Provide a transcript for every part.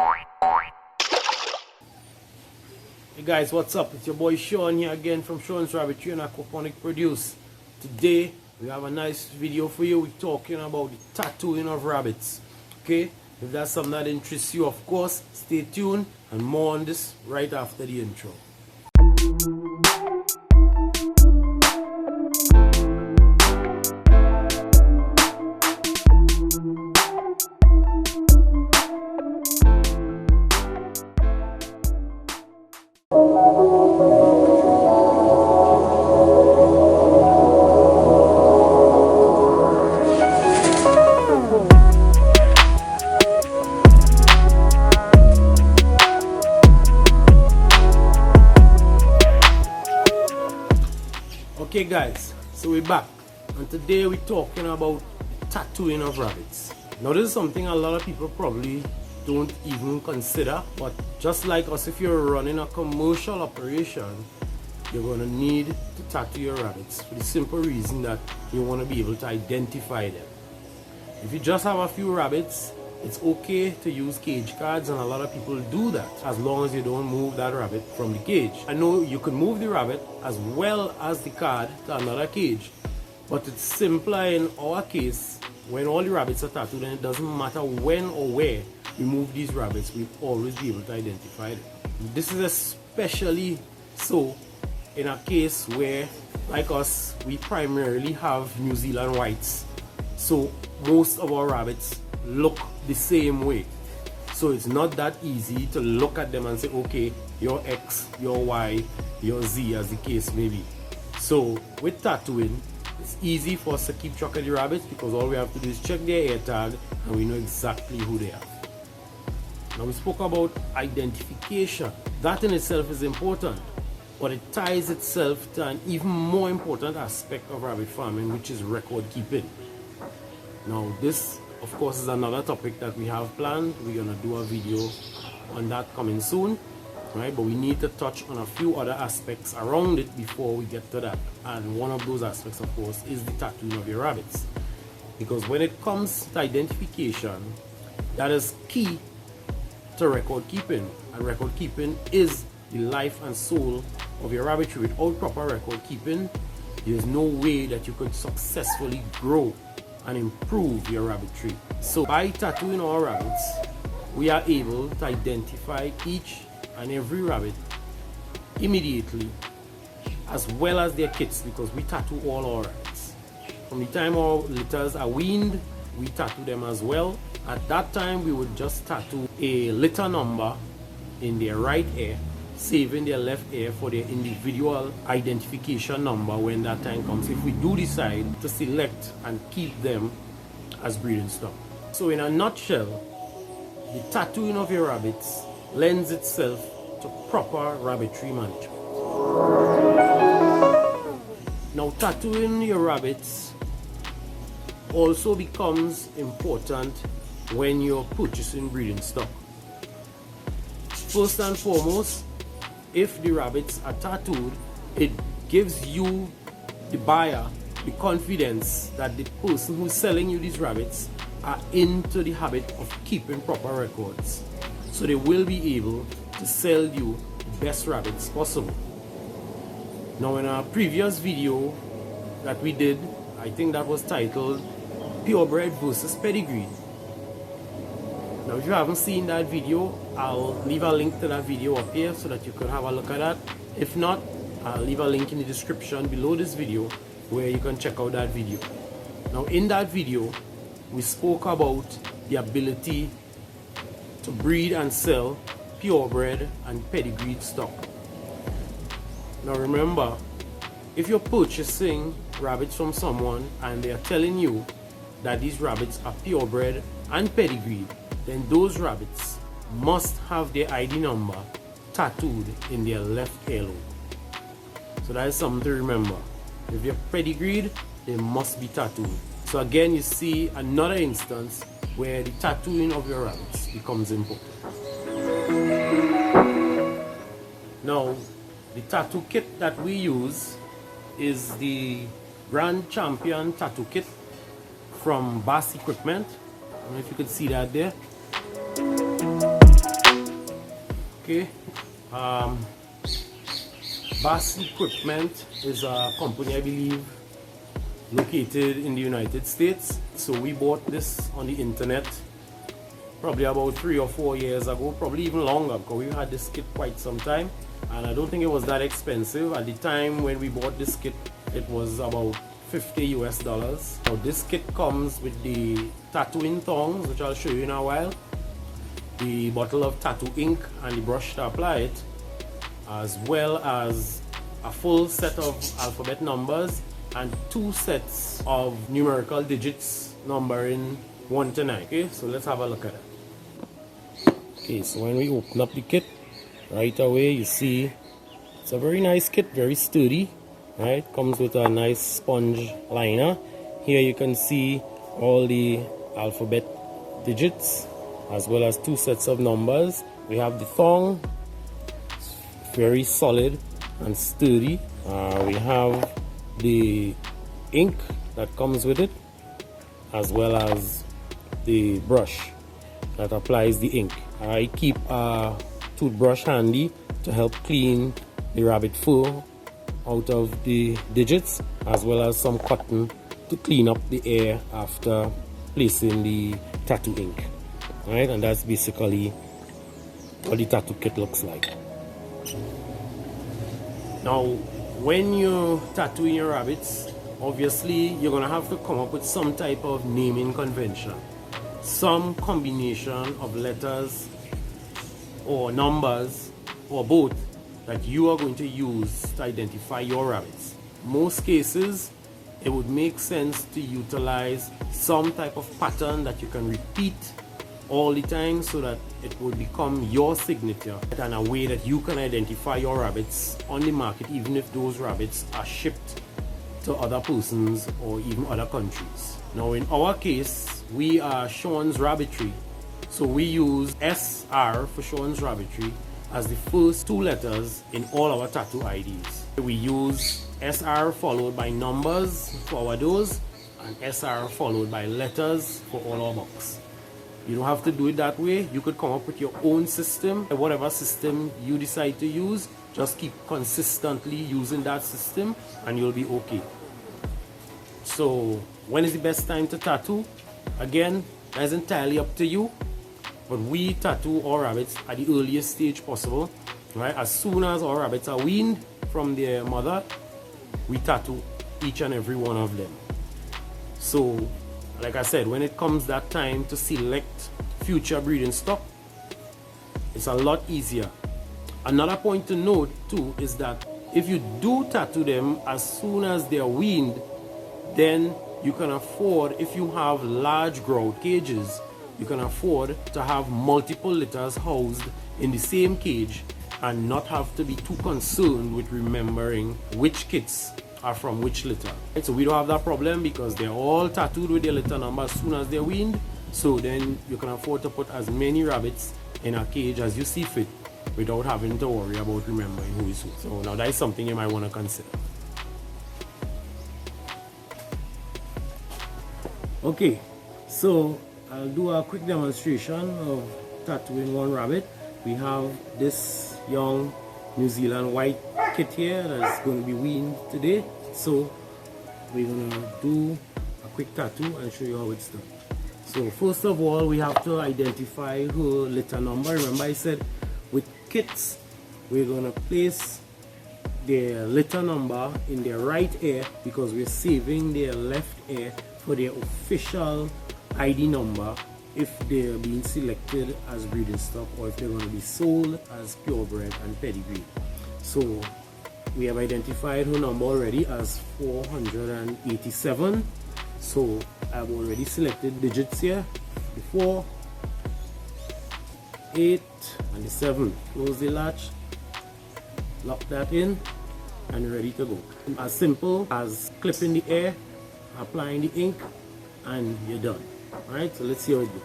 Hey guys, what's up? It's your boy Sean here again from Sean's Rabbitry and Aquaponic Produce. Today we have a nice video for you. We're talking about the tattooing of rabbits. Okay, if that's something that interests you, of course, stay tuned, and more on this right after the intro. Okay guys, so we're back, and today we're talking about tattooing of rabbits. Now this is something a lot of people probably don't even consider, but just like us, if you're running a commercial operation, you're going to need to tattoo your rabbits for the simple reason that you want to be able to identify them. If you just have a few rabbits, it's okay to use cage cards, and a lot of people do that as long as you don't move that rabbit from the cage. I know you can move the rabbit as well as the card to another cage, but it's simpler in our case. When all the rabbits are tattooed, and it doesn't matter when or where we move these rabbits, we'll always be able to identify them. This is especially so in a case where, like us, we primarily have New Zealand whites, so most of our rabbits look the same way. So it's not that easy to look at them and say, okay, you're X, you're Y, you're Z, as the case may be. So with tattooing, it's easy for us to keep track of the rabbits, because all we have to do is check their air tag and we know exactly who they are. Now we spoke about identification. That in itself is important, but it ties itself to an even more important aspect of rabbit farming, which is record keeping. Now this, of course, is another topic that we have planned. We're going to do a video on that coming soon, right? But we need to touch on a few other aspects around it before we get to that. And one of those aspects, of course, is the tattooing of your rabbits. Because when it comes to identification, that is key to record keeping. And record keeping is the life and soul of your rabbitry. Without proper record keeping, there's no way that you could successfully grow and improve your rabbitry. So by tattooing our rabbits, we are able to identify each and every rabbit immediately, as well as their kits, because we tattoo all our rabbits. From the time our litters are weaned, we tattoo them as well. At that time, we would just tattoo a litter number in their right ear, saving their left ear for their individual identification number when that time comes, if we do decide to select and keep them as breeding stock. So in a nutshell, the tattooing of your rabbits lends itself to proper rabbitry management. Now tattooing your rabbits also becomes important when you're purchasing breeding stock. First and foremost, if the rabbits are tattooed, it gives you, the buyer, the confidence that the person who's selling you these rabbits are into the habit of keeping proper records. So they will be able to sell you the best rabbits possible. Now in our previous video that we did, I think that was titled Purebred versus Pedigreed. Now if you haven't seen that video, I'll leave a link to that video up here so that you can have a look at that. If not, I'll leave a link in the description below this video where you can check out that video. Now in that video, we spoke about the ability to breed and sell purebred and pedigreed stock. Now remember, if you're purchasing rabbits from someone and they are telling you that these rabbits are purebred and pedigreed, then those rabbits must have their ID number tattooed in their left earlobe. So that is something to remember. If you're pedigreed, they must be tattooed. So again, you see another instance where the tattooing of your rabbits becomes important. Now, the tattoo kit that we use is the Grand Champion tattoo kit from Bass Equipment. I don't know if you can see that there. Okay. Bass Equipment is a company, I believe, located in the United States. So we bought this on the internet probably about 3 or 4 years ago, probably even longer, because we've had this kit quite some time, and I don't think it was that expensive. At the time when we bought this kit, it was about $50 US. Now this kit comes with the tattooing thongs, which I'll show you in a while, the bottle of tattoo ink and the brush to apply it, as well as a full set of alphabet numbers and 2 sets of numerical digits numbering 1 to 9. Okay, so let's have a look at it. Okay, so when we open up the kit, right away you see it's a very nice kit, very sturdy. Right, comes with a nice sponge liner. Here you can see all the alphabet digits as well as 2 sets of numbers. We have the thong, very solid and sturdy. We have the ink that comes with it, as well as the brush that applies the ink. I keep a toothbrush handy to help clean the rabbit fur out of the digits, as well as some cotton to clean up the air after placing the tattoo ink. Right, and that's basically what the tattoo kit looks like. Now, when you're tattooing your rabbits, obviously you're gonna have to come up with some type of naming convention, some combination of letters or numbers or both that you are going to use to identify your rabbits. Most cases, it would make sense to utilize some type of pattern that you can repeat all the time, so that it would become your signature and a way that you can identify your rabbits on the market, even if those rabbits are shipped to other persons or even other countries. Now in our case, we are Sean's Rabbitry, so we use SR for Sean's Rabbitry as the first 2 letters in all our tattoo IDs. We use SR followed by numbers for our doors and SR followed by letters for all our bucks. You don't have to do it that way. You could come up with your own system. Whatever system you decide to use, just keep consistently using that system and you'll be okay. So when is the best time to tattoo? Again, that's entirely up to you. But we tattoo our rabbits at the earliest stage possible, right? As soon as our rabbits are weaned from their mother, we tattoo each and every one of them. So, like I said, when it comes that time to select future breeding stock, it's a lot easier. Another point to note too is that if you do tattoo them as soon as they are weaned, then you can afford, if you have large grout cages, you can afford to have multiple litters housed in the same cage and not have to be too concerned with remembering which kits are from which litter. Right, so we don't have that problem because they're all tattooed with their litter number as soon as they're weaned. So then you can afford to put as many rabbits in a cage as you see fit without having to worry about remembering who is who. So now that is something you might want to consider. Okay, so I'll do a quick demonstration of tattooing one rabbit. We have this young New Zealand white kit here that's going to be weaned today. So we're going to do a quick tattoo and show you how it's done. So first of all, we have to identify her litter number. Remember I said with kits, we're going to place their litter number in their right ear because we're saving their left ear for their official ID number if they're being selected as breeding stock or if they're going to be sold as purebred and pedigree. So we have identified her number already as 487. So I've already selected digits here, the 4, 8 and the 7. Close the latch, lock that in and you're ready to go. As simple as clipping the air, applying the ink, and you're done. Alright, so let's see how it goes.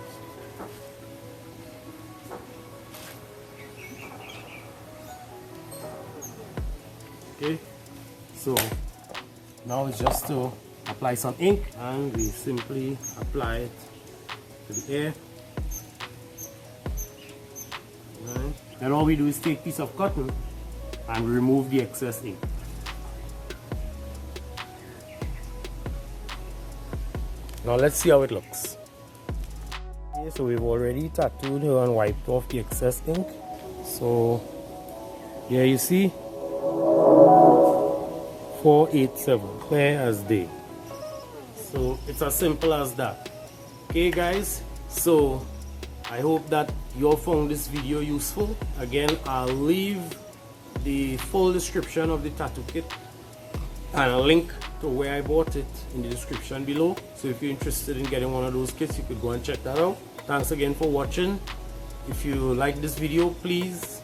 Okay, so now it's just to apply some ink and we simply apply it to the air. Right. Then all we do is take a piece of cotton and remove the excess ink. Now let's see how it looks. Okay, so we've already tattooed her and wiped off the excess ink. So here you see 487, clear as day. So it's as simple as that. Okay guys, so I hope that you all found this video useful. Again, I'll leave the full description of the tattoo kit and a link to where I bought it in the description below. So if you're interested in getting one of those kits, you could go and check that out. Thanks again for watching. If you like this video, please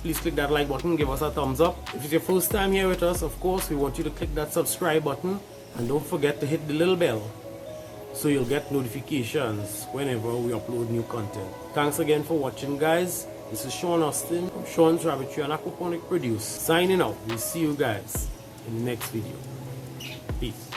click that like button, give us a thumbs up. If it's your first time here with us, of course, we want you to click that subscribe button and don't forget to hit the little bell so you'll get notifications whenever we upload new content. Thanks again for watching, guys. This is Sean Austin from Sean's Rabbitry and Aquaponic Produce, signing out. We'll see you guys in the next video. Peace.